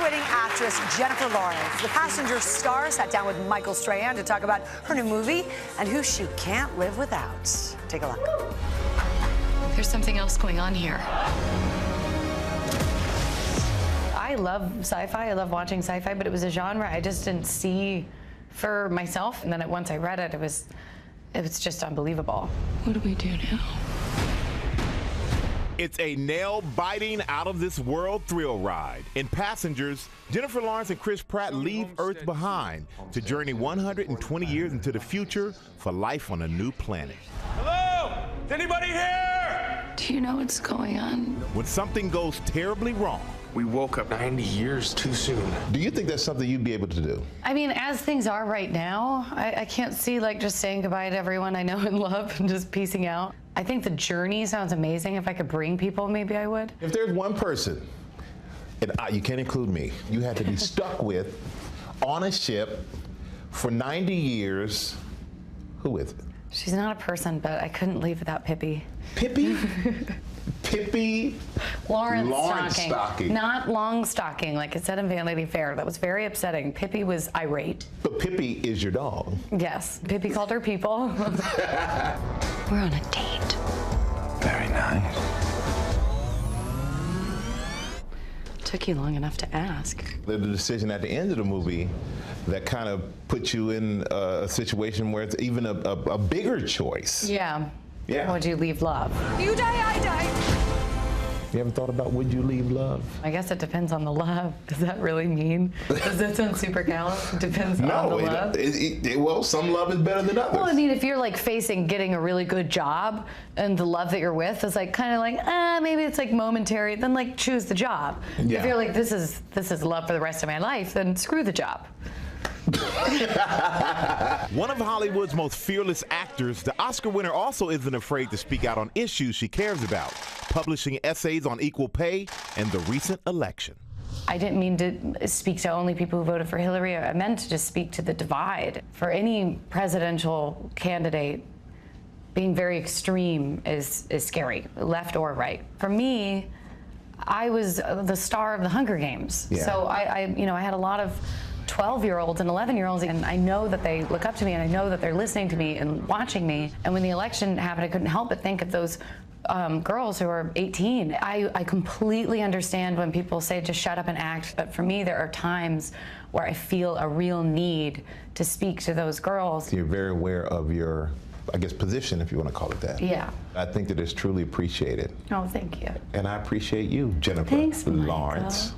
Oscar-winning actress Jennifer Lawrence. The Passenger star sat down with Michael Strahan to talk about her new movie and who she can't live without. Take a look. There's something else going on here. I love sci-fi. I love watching sci-fi, but it was a genre I just didn't see for myself. And then once I read it, it was just unbelievable. What do we do now? It's a nail-biting, out-of-this-world thrill ride. In Passengers, Jennifer Lawrence and Chris Pratt leave Earth behind to journey 120 years into the future for life on a new planet. Hello? Is anybody here? Do you know what's going on? When something goes terribly wrong, We woke up 90 years too soon. Do you think that's something you'd be able to do? I mean, as things are right now, I can't see like just saying goodbye to everyone I know and love and just piecing out. I think the journey sounds amazing. If I could bring people, maybe I would. If there's one person, and you can't include me, you had to be stuck with on a ship for 90 years, who is it? She's not a person, but I couldn't leave without Pippi. Pippi? Pippi Lawrence Stocking. Stocking. Not Long Stocking, like it said in Vanity Fair. That was very upsetting. Pippi was irate. But Pippi is your dog. Yes, Pippi called her people. We're on a date. Very nice. Took you long enough to ask. There's a decision at the end of the movie that kind of puts you in a situation where it's even a bigger choice. Yeah. Yeah. Would you leave love? You die, I die. You haven't thought about would you leave love? I guess it depends on the love. Does that really mean? Does that sound super callous? It depends on the love. Well, some love is better than others. Well, I mean, if you're like facing getting a really good job and the love that you're with is like kind of like, maybe it's like momentary, then like choose the job. Yeah. If you're like, this is love for the rest of my life, then screw the job. one of Hollywood's most fearless actors, the Oscar winner also isn't afraid to speak out on issues she cares about, publishing essays on equal pay and the recent election. I didn't mean to speak to only people who voted for Hillary. I meant to just speak to the divide. For any presidential candidate, being very extreme is scary, left or right. For me, I was the star of the Hunger Games. Yeah. So I had a lot of 12-year-olds and 11-year-olds, and I know that they look up to me, and I know that they're listening to me and watching me. And when the election happened, I couldn't help but think of those girls who are 18. I completely understand when people say just shut up and act, but for me, there are times where I feel a real need to speak to those girls. You're very aware of your, I guess, position, if you want to call it that. Yeah. I think that it's truly appreciated. Oh, thank you. And I appreciate you, Jennifer Thanks, Michael. Lawrence.